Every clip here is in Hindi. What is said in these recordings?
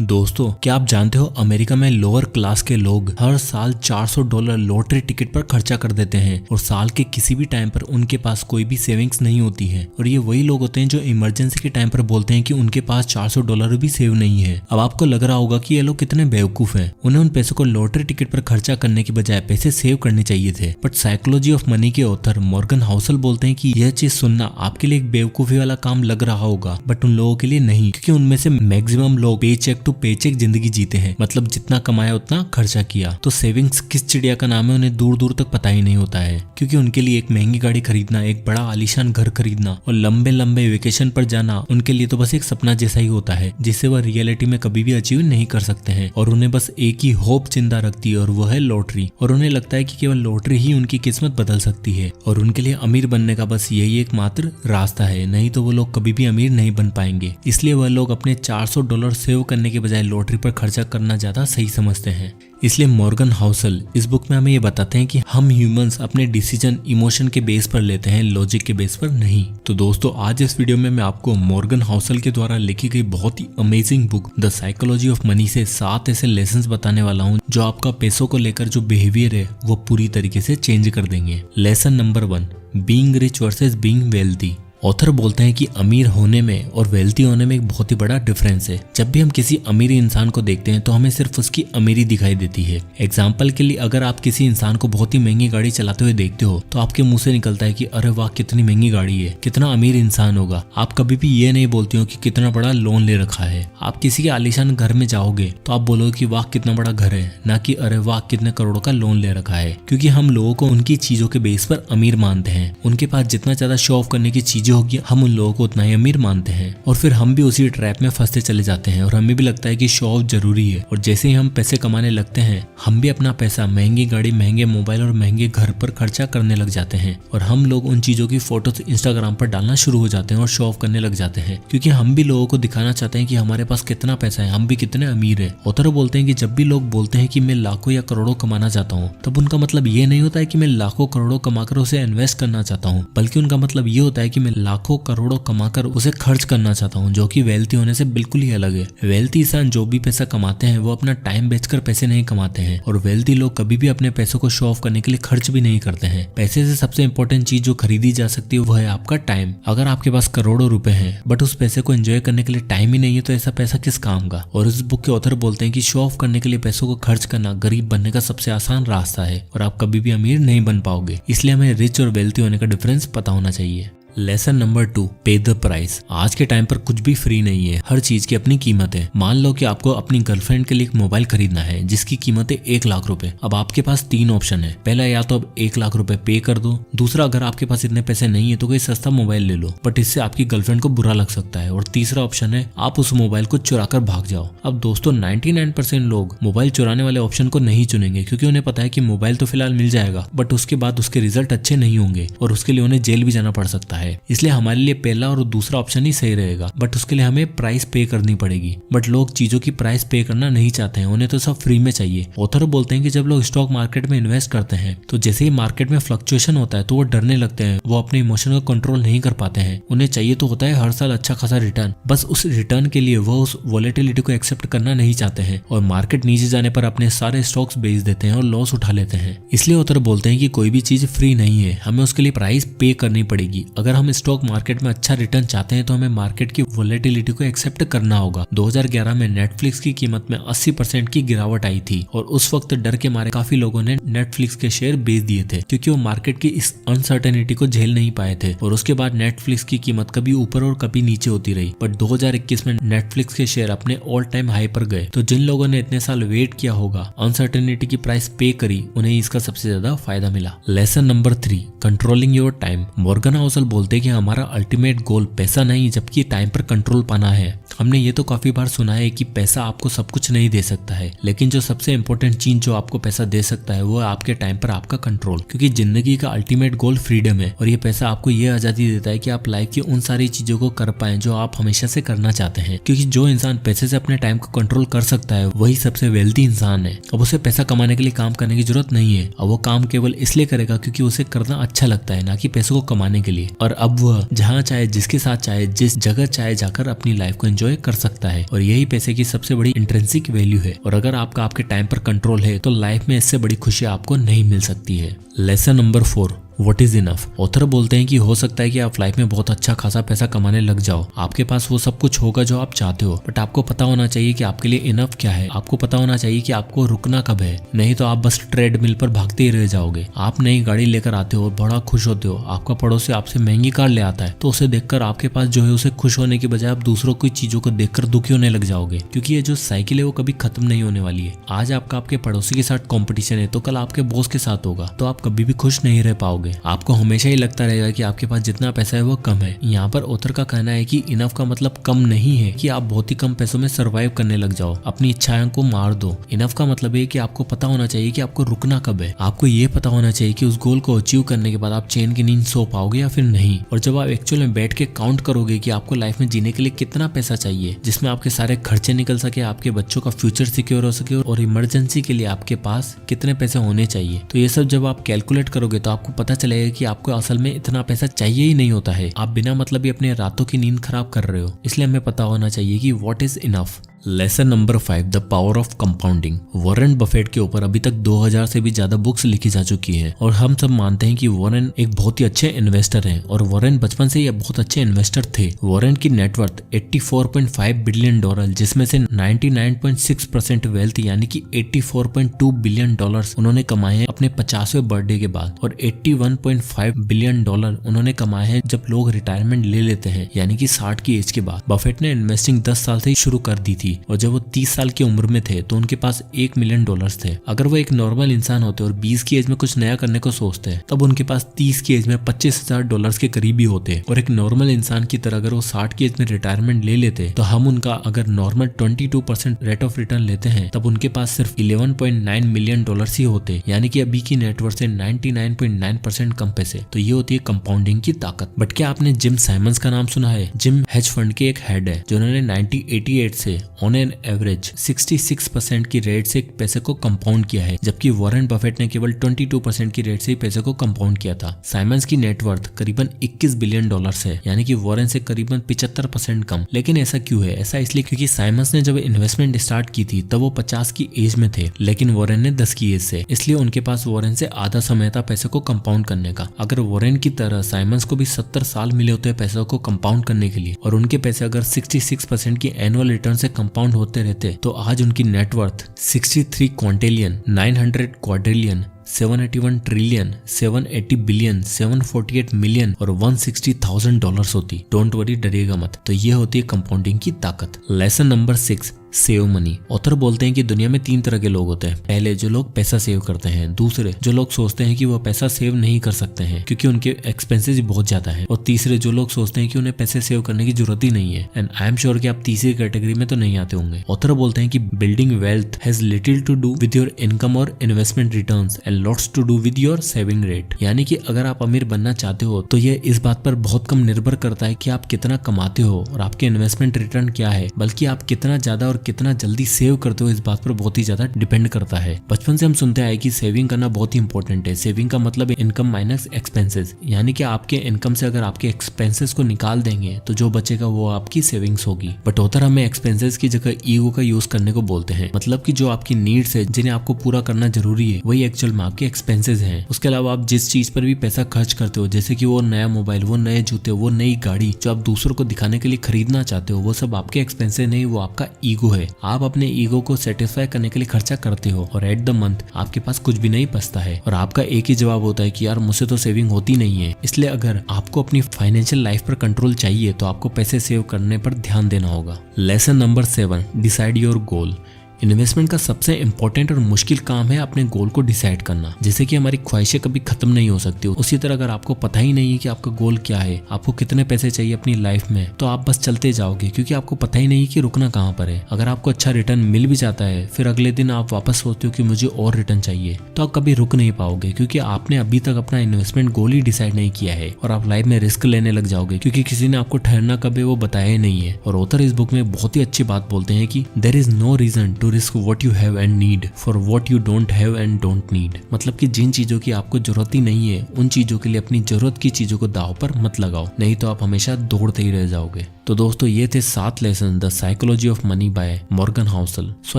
दोस्तों, क्या आप जानते हो अमेरिका में लोअर क्लास के लोग हर साल $400 लॉटरी टिकट पर खर्चा कर देते हैं और साल के किसी भी टाइम पर उनके पास कोई भी सेविंग्स नहीं होती है। और ये वही लोग होते हैं जो इमरजेंसी के टाइम पर बोलते हैं कि उनके पास $400 भी सेव नहीं है। अब आपको लग रहा होगा कि ये लोग कितने बेवकूफ हैं। उन्हें उन पैसों को लॉटरी टिकट पर खर्चा करने की बजाय पैसे सेव करने चाहिए थे। बट साइकोलॉजी ऑफ मनी के ऑथर मॉर्गन हाउसल बोलते हैं कि यह चीज सुनना आपके लिए एक बेवकूफी वाला काम लग रहा होगा, बट उन लोगों के लिए नहीं, क्योंकि उनमें से मैक्सिमम लोग पे चेक टू पे चेक जिंदगी जीते हैं। मतलब जितना कमाया उतना खर्चा किया। तो सेविंग्स किस चिड़िया का नाम है उन्हें दूर दूर तक पता ही नहीं होता है, क्योंकि उनके लिए एक महंगी गाड़ी खरीदना, एक बड़ा आलीशान घर खरीदना और लंबे लंबे वेकेशन पर जाना उनके लिए तो बस एक सपना जैसा ही होता है, जिसे वह रियलिटी में कभी भी अचीव नहीं कर सकते हैं। और उन्हें बस एक ही होप जिंदा रखती है और वो है लॉटरी। और उन्हें लगता है कि केवल लॉटरी ही उनकी किस्मत बदल सकती है और उनके लिए अमीर बनने का बस यही एकमात्र रास्ता है, नहीं तो वो लोग कभी भी अमीर नहीं बन पाएंगे। इसलिए वह लोग अपने $400 सेव करने के बजाय लॉटरी पर खर्चा करना ज्यादा सही समझते हैं। इसलिए मॉर्गन हाउसल इस बुक में हमें ये बताते हैं कि हम ह्यूमंस अपने डिसीजन इमोशन के बेस पर लेते हैं, लॉजिक के बेस पर नहीं। तो दोस्तों, आज इस वीडियो में मैं आपको मॉर्गन हाउसल के द्वारा लिखी गई बहुत ही amazing book the psychology of money से 7 ऐसे लेसन्स बताने वाला हूँ जो आपका पैसों को लेकर जो बिहेवियर है वो पूरी तरीके से चेंज कर देंगे। Lesson number 1, being rich versus being wealthy. Author बोलते हैं कि अमीर होने में और वेल्थी होने में एक बहुत ही बड़ा डिफरेंस है। जब भी हम किसी अमीर इंसान को देखते हैं तो हमें सिर्फ उसकी अमीरी दिखाई देती है। एग्जाम्पल के लिए, अगर आप किसी इंसान को बहुत ही महंगी गाड़ी चलाते हुए देखते हो तो आपके मुंह से निकलता है कि अरे वाह कितनी महंगी गाड़ी है, कितना अमीर इंसान होगा। आप कभी भी ये नहीं बोलते हो कि कितना बड़ा लोन ले रखा है। आप किसी के आलीशान घर में जाओगे तो आप बोलोगे कि वाह कितना बड़ा घर है, ना कि अरे वाह कितने करोड़ों का लोन ले रखा है। क्योंकि हम लोगों को उनकी चीजों के बेस पर अमीर मानते हैं। उनके पास जितना ज्यादा शो ऑफ करने की चीजें होगी हम उन लोगों को उतना ही अमीर मानते हैं और फिर हम भी उसी ट्रैप में फंसते चले जाते हैं और हमें भी लगता है कि शो ऑफ जरूरी है। और जैसे ही हम पैसे कमाने लगते हैं हम भी अपना पैसा महंगी गाड़ी, महंगे मोबाइल और महंगे घर पर खर्चा करने लग जाते हैं और हम लोग उन चीजों की फोटोज इंस्टाग्राम पर डालना शुरू हो जाते हैं और शो ऑफ करने लग जाते हैं, क्योंकि हम भी लोगों को दिखाना चाहते हैं कि हमारे पास कितना पैसा है, हम भी कितने अमीर है। ऑथर बोलते हैं कि जब भी लोग बोलते हैं कि मैं लाखों या करोड़ों कमाना चाहता हूँ, तब उनका मतलब ये नहीं होता है कि मैं लाखों करोड़ों कमाकर उसे इन्वेस्ट करना चाहता हूँ, बल्कि उनका मतलब ये होता है कि मैं लाखों करोड़ों कमाकर उसे खर्च करना चाहता हूँ, जो कि वेल्थी होने से बिल्कुल ही अलग है। वेल्थी इंसान जो भी पैसा कमाते हैं वो अपना टाइम बेचकर पैसे नहीं कमाते हैं और वेल्थी लोग कभी भी अपने पैसों को शो ऑफ करने के लिए खर्च भी नहीं करते हैं। पैसे से सबसे इंपॉर्टेंट चीज जो खरीदी जा सकती है वो है आपका टाइम। अगर आपके पास करोड़ों रुपए हैं बट उस पैसे को एंजॉय करने के लिए टाइम ही नहीं है तो ऐसा पैसा किस काम का। और इस बुक के ऑथर बोलते हैं कि शो ऑफ करने के लिए पैसों को खर्च करना गरीब बनने का सबसे आसान रास्ता है और आप कभी भी अमीर नहीं बन पाओगे। इसलिए हमें रिच और वेल्थी होने का डिफरेंस पता होना चाहिए। लेसन नंबर 2, पे द प्राइस। आज के टाइम पर कुछ भी फ्री नहीं है, हर चीज की अपनी कीमत है। मान लो कि आपको अपनी गर्लफ्रेंड के लिए एक मोबाइल खरीदना है जिसकी कीमत है 1 लाख रुपए। अब आपके पास 3 ऑप्शन है। पहला, या तो अब 1 लाख रुपए पे कर दो। दूसरा, अगर आपके पास इतने पैसे नहीं है तो कोई सस्ता मोबाइल ले लो, बट इससे आपकी गर्लफ्रेंड को बुरा लग सकता है। और तीसरा ऑप्शन है आप उस मोबाइल को चुरा कर भाग जाओ। अब दोस्तों 99% लोग मोबाइल चुराने वाले ऑप्शन को नहीं चुनेंगे, क्योंकि उन्हें पता है कि मोबाइल तो फिलहाल मिल जाएगा बट उसके बाद उसके रिजल्ट अच्छे नहीं होंगे और उसके लिए उन्हें जेल भी जाना पड़ सकता है। इसलिए हमारे लिए पहला और दूसरा ऑप्शन ही सही रहेगा, बट उसके लिए हमें प्राइस पे करनी पड़ेगी। बट लोग चीजों की प्राइस पे करना नहीं चाहते हैं, उन्हें तो सब फ्री में चाहिए। ऑथर बोलते हैं कि जब लोग स्टॉक मार्केट में इन्वेस्ट करते हैं तो जैसे ही मार्केट में फ्लक्चुएशन होता है तो वो डरने लगते हैं, वो अपने इमोशन को कंट्रोल नहीं कर पाते हैं। उन्हें चाहिए तो होता है हर साल अच्छा खासा रिटर्न, बस उस रिटर्न के लिए वो उस वोलेटिलिटी को एक्सेप्ट करना नहीं चाहते हैं और मार्केट नीचे जाने पर अपने सारे स्टॉक्स बेच देते हैं और लॉस उठा लेते हैं। इसलिए ऑथर बोलते हैं कि कोई भी चीज फ्री नहीं है, हमें उसके लिए प्राइस पे करनी पड़ेगी। अगर हम स्टॉक मार्केट में अच्छा रिटर्न चाहते हैं तो हमें मार्केट की वोलेटिलिटी को एक्सेप्ट करना होगा। 2011 में नेटफ्लिक्स की कीमत में 80% की गिरावट आई थी और उस वक्त डर के मारे काफी लोगों ने नेटफ्लिक्स के शेयर बेच दिए थे, क्योंकि वो मार्केट की इस अनसर्टेनिटी को झेल नहीं पाए थे। और उसके बाद नेटफ्लिक्स की कीमत कभी ऊपर और कभी नीचे होती रही, बट 2021 में नेटफ्लिक्स के शेयर अपने ऑल टाइम हाई पर गए। तो जिन लोगों ने इतने साल वेट किया होगा, अनसर्टेनिटी की प्राइस पे करी, उन्हें इसका सबसे ज्यादा फायदा मिला। Lesson number 3, controlling your time. Morgan Housel बोलते हैं कि हमारा अल्टीमेट गोल पैसा नहीं जबकि टाइम पर कंट्रोल पाना है। हमने ये तो काफी बार सुना है कि पैसा आपको सब कुछ नहीं दे सकता है, लेकिन जो सबसे इंपॉर्टेंट चीज जो आपको पैसा दे सकता है वो है आपके टाइम पर आपका कंट्रोल। क्योंकि जिंदगी का अल्टीमेट गोल फ्रीडम है और ये पैसा आपको ये आजादी देता है कि आप लाइफ की उन सारी चीजों को कर पाए जो आप हमेशा से करना चाहते हैं। क्योंकि जो इंसान पैसे से अपने टाइम को कंट्रोल कर सकता है वही सबसे वेल्थी इंसान है। अब उसे पैसा कमाने के लिए काम करने की जरूरत नहीं है, अब वो काम केवल इसलिए करेगा क्योंकि उसे करना अच्छा लगता है, ना कि पैसों को कमाने के लिए। और अब वह जहाँ चाहे, जिसके साथ चाहे, जिस जगह चाहे जाकर अपनी लाइफ को एंजॉय एंजॉय कर सकता है और यही पैसे की सबसे बड़ी इंट्रिंसिक वैल्यू है। और अगर आपका आपके टाइम पर कंट्रोल है तो लाइफ में इससे बड़ी खुशी आपको नहीं मिल सकती है। Lesson number 4, what is enough. Author बोलते हैं कि हो सकता है कि आप लाइफ में बहुत अच्छा खासा पैसा कमाने लग जाओ, आपके पास वो सब कुछ होगा जो आप चाहते हो, बट आपको पता होना चाहिए कि आपके लिए इनफ क्या है। आपको पता होना चाहिए कि आपको रुकना कब है, नहीं तो आप बस ट्रेडमिल पर भागते ही रह जाओगे। आप नई गाड़ी लेकर आते हो और बड़ा खुश होते हो, आपका पड़ोसी आपसे महंगी कार ले आता है तो उसे देखकर आपके पास जो है उसे खुश होने की बजाय आप दूसरों की चीजों को देखकर दुखी होने लग जाओगे, क्योंकि ये जो साइकिल है वो कभी खत्म नहीं होने वाली है। आज आपका आपके पड़ोसी के साथ कॉम्पिटिशन है तो कल आपके बॉस के साथ होगा, तो आप कभी भी खुश नहीं रह पाओगे। आपको हमेशा ही लगता रहेगा कि आपके पास जितना पैसा है वो कम है। यहाँ पर ऑथर का कहना है कि इनफ का मतलब कम नहीं है कि आप बहुत ही कम पैसों में सरवाइव करने लग जाओ, अपनी इच्छाओं को मार दो। इनफ का मतलब है कि आपको पता होना चाहिए कि आपको रुकना कब है। आपको ये पता होना चाहिए कि उस गोल को अचीव करने के बाद आप चैन की नींद सो पाओगे या फिर नहीं। और जब आप एक्चुअल में बैठ के काउंट करोगे कि आपको लाइफ में जीने के लिए कितना पैसा चाहिए, जिसमें आपके सारे खर्चे निकल सके, आपके बच्चों का फ्यूचर सिक्योर हो सके और इमरजेंसी के लिए आपके पास कितने पैसे होने चाहिए, तो ये सब जब आप कैलकुलेट करोगे तो आपको पता चलेगा कि आपको असल में इतना पैसा चाहिए ही नहीं होता है। आप बिना मतलब ही अपने रातों की नींद खराब कर रहे हो। इसलिए हमें पता होना चाहिए कि what is enough. Lesson number 5, the power of compounding. Warren Buffett के ऊपर अभी तक 2000 से भी ज्यादा बुक्स लिखी जा चुकी हैं और हम सब मानते हैं कि वॉरेन एक बहुत ही अच्छे इन्वेस्टर हैं और वॉरेन बचपन से ही बहुत अच्छे इन्वेस्टर थे। वॉरेन की नेटवर्थ $84.5 बिलियन, जिसमें से 99.6% वेल्थ यानी कि $84.2 बिलियन उन्होंने कमाए हैं अपने 50वें बर्थडे के बाद, और $81.5 बिलियन उन्होंने कमाए हैं जब लोग रिटायरमेंट ले लेते हैं यानी कि 60 की एज के बाद। बफेट ने इन्वेस्टिंग 10 साल से ही शुरू कर दी थी और जब वो 30 साल की उम्र में थे तो उनके पास $1 मिलियन थे। अगर वो एक नॉर्मल इंसान होते और 20 की एज में कुछ नया करने को सोचते तब उनके पास 30 की एज में $25,000 के करीबी होते। और एक नॉर्मल इंसान की तरह अगर वो 60 की एज में रिटायरमेंट ले लेते तो हम उनका अगर नॉर्मल 22% रेट ऑफ रिटर्न लेते हैं तब उनके पास सिर्फ $11.9 मिलियन ही होते, यानी कि अभी की नेटवर्थ से 99.9% कम पैसे। तो ये होती है कंपाउंडिंग की ताकत। बट क्या आपने जिम साइमंस का नाम सुना है? जिम हेज फंड के एक हेड है जिन्होंने 1988 से ऑन एन एवरेज 66% की रेट से पैसे को कंपाउंड किया है, जबकि वॉरेन बफेट ने केवल 22% की रेट से ही पैसे को कंपाउंड किया था। साइमंस की नेटवर्थ करीबन $21 बिलियन है, यानी कि वॉरेन से करीबन 75% कम। लेकिन ऐसा क्यों है? ऐसा इसलिए क्योंकि साइमंस ने जब इन्वेस्टमेंट स्टार्ट की थी तब वो 50 की एज में थे, लेकिन वॉरेन ने 10 की एज से, इसलिए उनके पास वॉरेन से आधा समय था पैसे को कंपाउंड करने का। अगर वॉरेन की तरह साइमंस को भी 70 साल मिले होते पैसों को कंपाउंड करने के लिए और उनके पैसे अगर 66% की एनुअल रिटर्न से कंपाउंड होते रहते तो आज उनकी net worth 63 क्वांटिलियन, 900 quadrillion, 781 trillion, 780 billion, 748 million और $160,000 होती। डोंट वरी, डरिएगा मत। तो ये होती है कंपाउंडिंग की ताकत। Lesson number 6, save money. Author बोलते हैं कि दुनिया में 3 तरह के लोग होते हैं। पहले जो लोग पैसा सेव करते हैं, दूसरे जो लोग सोचते हैं कि वो पैसा सेव नहीं कर सकते हैं क्योंकि उनके एक्सपेंसेस बहुत ज्यादा है, और तीसरे जो लोग सोचते हैं कि उन्हें पैसे सेव करने की जरूरत ही नहीं है। एंड आई एम श्योर कि आप तीसरी कैटेगरी में तो नहीं आते होंगे। ऑथर बोलते हैं कि building wealth has little to do with your income और investment returns and lots to do with your saving rate. यानी कि अगर आप अमीर बनना चाहते हो तो ये इस बात पर बहुत कम निर्भर करता है कि आप कितना कमाते हो और आपके इन्वेस्टमेंट रिटर्न क्या है, बल्कि आप कितना ज्यादा और कितना जल्दी सेव करते हो इस बात पर बहुत ही ज्यादा डिपेंड करता है। बचपन से हम सुनते आए कि सेविंग करना बहुत ही इंपॉर्टेंट है। सेविंग का मतलब इनकम माइनस एक्सपेंसेस, यानी कि आपके इनकम से अगर आपके एक्सपेंसेस को निकाल देंगे तो जो बचेगा वो आपकी सेविंग्स होगी। बट ऑथर हमें एक्सपेंसेस की जगह ईगो का यूज करने को बोलते हैं, मतलब कि जो आपकी नीड्स है जिन्हें आपको पूरा करना जरूरी है वही एक्चुअल में आपके एक्सपेंसेस हैं। उसके अलावा आप जिस चीज पर भी पैसा खर्च करते हो, जैसे कि वो नया मोबाइल, वो नए जूते, वो नई गाड़ी जो आप दूसरों को दिखाने के लिए खरीदना चाहते हो, वो सब आपके एक्सपेंसेस नहीं, वो आपका ईगो है। आप अपने ईगो को सेटिस्फाई करने के लिए खर्चा करते हो और एट द मंथ आपके पास कुछ भी नहीं बचता है और आपका एक ही जवाब होता है कि यार मुझसे तो सेविंग होती नहीं है। इसलिए अगर आपको अपनी फाइनेंशियल लाइफ पर कंट्रोल चाहिए तो आपको पैसे सेव करने पर ध्यान देना होगा। Lesson number 7, decide your goal. Investment का सबसे इंपॉर्टेंट और मुश्किल काम है अपने गोल को डिसाइड करना। जैसे कि हमारी ख्वाहिशें कभी खत्म नहीं हो सकती, उसी तरह अगर आपको पता ही नहीं है कि आपका गोल क्या है, आपको कितने पैसे चाहिए अपनी लाइफ में, तो आप बस चलते जाओगे क्योंकि आपको पता ही नहीं कि रुकना कहाँ पर है। अगर आपको अच्छा रिटर्न मिल भी जाता है फिर अगले दिन आप वापस सोचते हो कि मुझे और रिटर्न चाहिए, तो आप कभी रुक नहीं पाओगे क्योंकि आपने अभी तक अपना इन्वेस्टमेंट गोल ही डिसाइड नहीं किया है और आप लाइफ में रिस्क लेने लग जाओगे क्योंकि किसी ने आपको ठहरना कब है वो बताया ही नहीं है। और ऑथर इस बुक में बहुत ही अच्छी बात बोलते हैं कि there is no reason to risk what you have and need for what you don't have and don't need. मतलब कि जिन चीजों की आपको जरूरत ही नहीं है उन चीजों के लिए अपनी जरूरत की चीजों को दांव पर मत लगाओ, नहीं तो आप हमेशा दौड़ते ही रह जाओगे। तो तो दोस्तों ये थे 7 lesson the psychology of money by Morgan Housel. So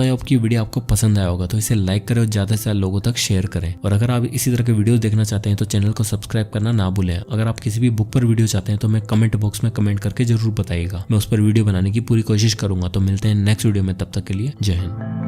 I hope की वीडियो आपको पसंद आया होगा, तो इसे लाइक करें और ज्यादा से ज्यादा लोगों तक शेयर करें। और अगर आप इसी तरह के वीडियो देखना चाहते हैं तो चैनल को सब्सक्राइब करना ना भूलें। अगर आप किसी भी बुक पर वीडियो चाहते हैं तो मैं कमेंट बॉक्स में कमेंट करके जरूर बताइएगा, मैं उस पर वीडियो बनाने की पूरी कोशिश करूंगा। तो मिलते हैं नेक्स्ट वीडियो में, तब तक के लिए जय हिंद।